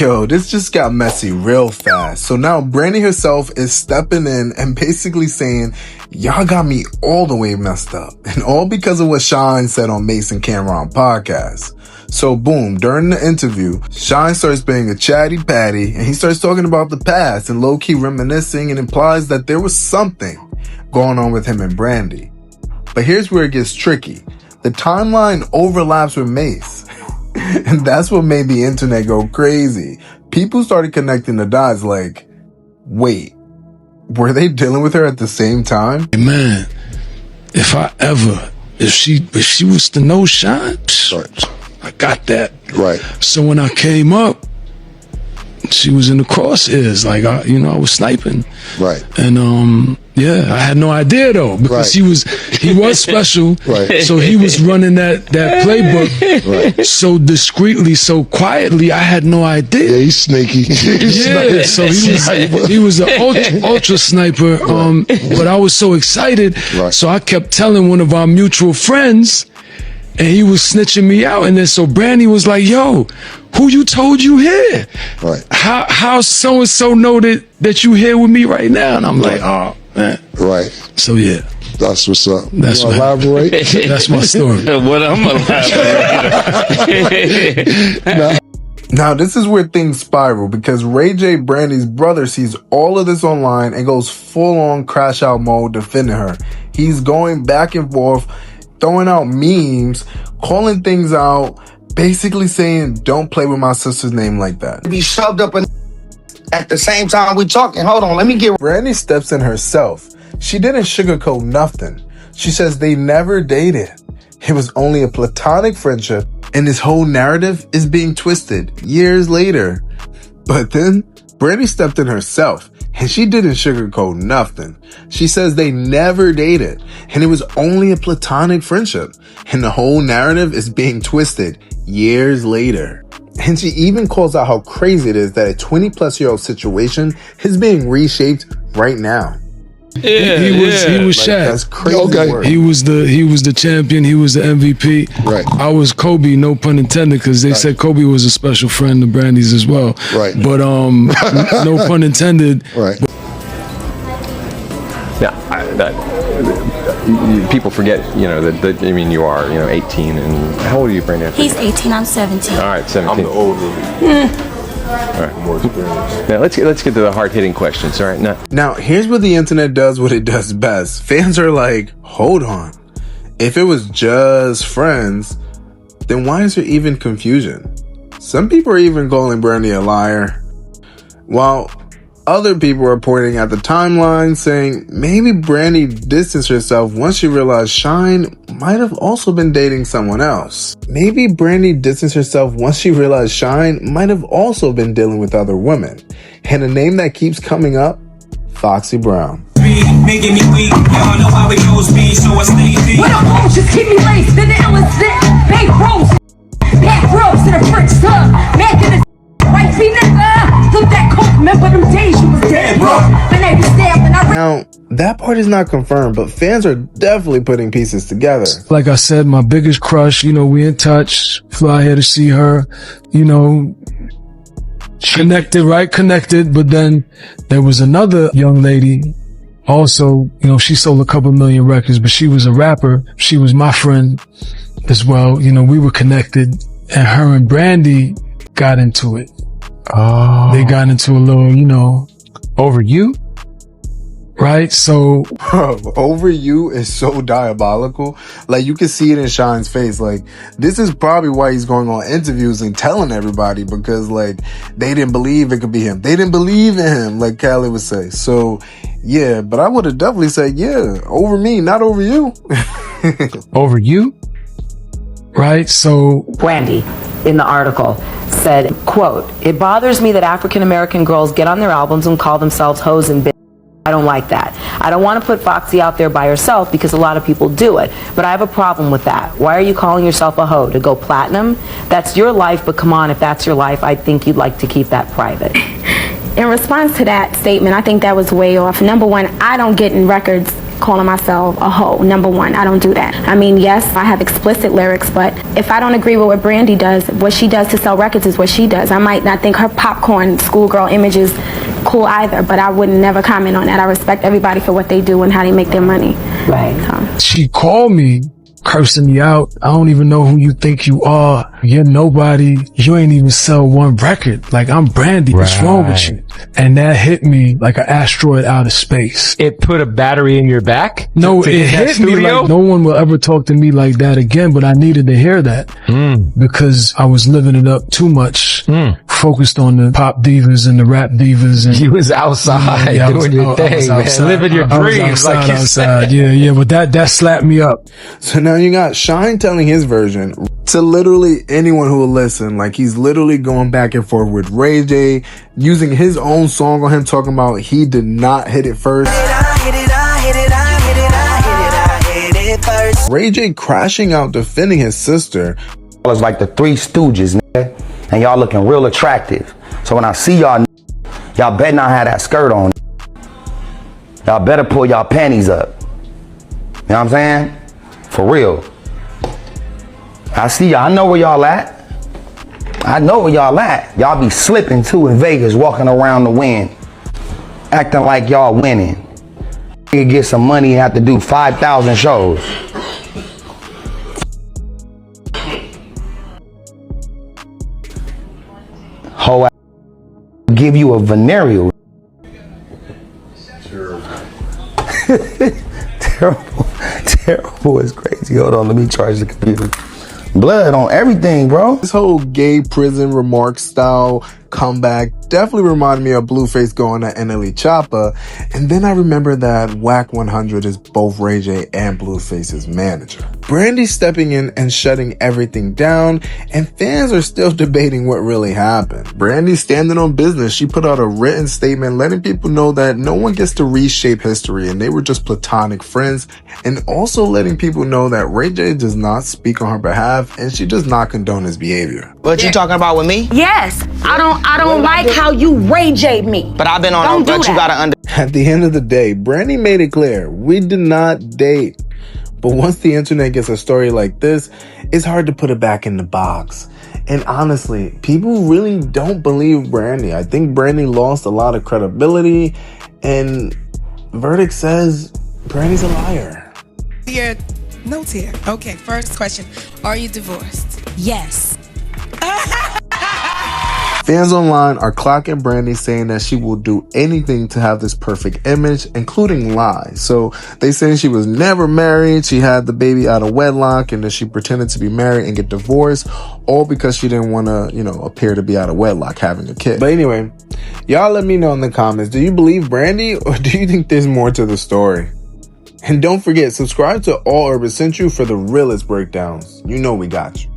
Yo, this just got messy real fast. So now Brandy herself is stepping in and basically saying, y'all got me all the way messed up. And all because of what Shyne said on Mason Cameron podcast. So boom, during the interview, Shyne starts being a chatty patty and he starts talking about the past and low-key reminiscing and implies that there was something going on with him and Brandy. But here's where it gets tricky. The timeline overlaps with Mace. And that's what made the internet go crazy. People started connecting the dots like, wait, were they dealing with her at the same time? Hey man, if she was to know Shyne, I got that. Right. So when I came up, she was in the crosshairs. Like, I was sniping. Right. And, I had no idea though, because he was special. Right. So he was running that playbook so discreetly, so quietly, I had no idea. Yeah, he's sneaky. So he was an ultra sniper. But I was so excited. Right. So I kept telling one of our mutual friends, and he was snitching me out. And then so Brandy was like, yo, who you told you here? Right. How so-and-so know that you here with me right now? And I'm like, oh, man. Right. So, yeah. That's what's up. That's you elaborate? That's my story. What I'm elaborating. Now, this is where things spiral because Ray J, Brandy's brother, sees all of this online and goes full-on crash-out mode defending her. He's going back and forth, throwing out memes, calling things out, basically saying, don't play with my sister's name like that. Be shoved up and at the same time we talking. Hold on, let me get... Brandy steps in herself. She didn't sugarcoat nothing. She says they never dated. It was only a platonic friendship, and this whole narrative is being twisted years later. But then, Brandy stepped in herself, and she didn't sugarcoat nothing. She says they never dated, and it was only a platonic friendship, and the whole narrative is being twisted years later. And she even calls out how crazy it is that a 20-plus-year-old situation is being reshaped right now. Yeah, he was Shaq. That's crazy work. He was the champion. He was the MVP. Right. I was Kobe, no pun intended, because they said Kobe was a special friend of Brandy's as well. Right. But no pun intended. Right. People forget, that you are, 18, and how old are you, Brandy? He's 18, I'm 17. All right, 17. I'm the older. All right. More experience. Now let's get to the hard-hitting questions. All right. Now here's where the internet does what it does best. Fans are like, hold on. If it was just friends, then why is there even confusion? Some people are even calling Brandy a liar, while other people are pointing at the timeline saying maybe Brandy distanced herself once she realized Shyne might have also been dating someone else. Maybe Brandy distanced herself once she realized Shyne might have also been dealing with other women. And a name that keeps coming up, Foxy Brown. Making me weak, y'all know how it goes, me, so I stay deep. What up, hoes? Just keep me laced in the illicit. Big bros, back rubs in a French tub. Making this right feet took that coke, remember them days you was dead, bro. Now, that part is not confirmed, but fans are definitely putting pieces together. Like I said, my biggest crush, we in touch, fly here to see her, connected, but then there was another young lady. Also, she sold a couple million records, but she was a rapper. She was my friend as well. We were connected, and her and Brandy got into it. Oh. They got into a little, over you. Right? So, over you is so diabolical. Like, you can see it in Shyne's face. Like, this is probably why he's going on interviews and telling everybody, because, like, they didn't believe it could be him. They didn't believe in him, like Callie would say. So, yeah, but I would have definitely said, yeah, over me, not over you. Over you? Right? So, Brandy, in the article, said, quote, "It bothers me that African American girls get on their albums and call themselves hoes and bitches. I don't like that. I don't want to put Foxy out there by herself because a lot of people do it, but I have a problem with that. Why are you calling yourself a hoe? To go platinum? That's your life, but come on, if that's your life, I think you'd like to keep that private." In response to that statement, I think that was way off. Number one, I don't get in records calling myself a hoe. Number one, I don't do that. I mean, yes, I have explicit lyrics, but if I don't agree with what Brandy does, what she does to sell records is what she does. I might not think her popcorn schoolgirl image is cool either, but I would never comment on that. I respect everybody for what they do and how they make their money. Right. So. She called me, cursing me out. I don't even know who you think you are. You're nobody. You ain't even sell one record. Like, I'm Brandy. What's wrong with you? And that hit me like an asteroid out of space. It put a battery in your back? No, it hit me like no one will ever talk to me like that again, but I needed to hear that because I was living it up too much. Focused on the pop divas and the rap divas. And you was outside doing your thing, man. Living your dreams. Like you said. Yeah, but that slapped me up. So now you got Shyne telling his version to literally anyone who will listen. Like, he's literally going back and forth with Ray J, using his own song on him, talking about he did not hit it first. Ray J crashing out defending his sister. It's like the Three Stooges, nigga, and y'all looking real attractive. So when I see y'all, y'all better not have that skirt on. Y'all better pull y'all panties up. You know what I'm saying? For real. I see y'all. I know where y'all at. I know where y'all at. Y'all be slipping too in Vegas, walking around the wind, acting like y'all winning. You get some money and have to do 5,000 shows. Whole give you a venereal. Terrible is crazy. Hold on, let me charge the computer. Blood on everything, bro. This whole gay prison remark style comeback definitely reminded me of Blueface going at NLE Choppa. And then I remember that Whack 100 is both Ray J and Blueface's manager. Brandy stepping in and shutting everything down, and fans are still debating what really happened. Brandy standing on business. She put out a written statement letting people know that no one gets to reshape history and they were just platonic friends, and also letting people know that Ray J does not speak on her behalf and she does not condone his behavior. What you talking about with me? Yes, I don't like how you Ray J-'d me. But I've been on, but you gotta under. At the end of the day, Brandy made it clear, we did not date. But once the internet gets a story like this, it's hard to put it back in the box. And honestly, people really don't believe Brandy. I think Brandy lost a lot of credibility, and verdict says Brandy's a liar. Your notes here. Okay, first question. Are you divorced? Yes. Fans online are clocking Brandy, saying that she will do anything to have this perfect image, including lie. So they say she was never married, she had the baby out of wedlock, and that she pretended to be married and get divorced, all because she didn't want to, appear to be out of wedlock having a kid. But anyway, y'all let me know in the comments, do you believe Brandy, or do you think there's more to the story? And don't forget, subscribe to All Urban Central for the realest breakdowns. You know we got you.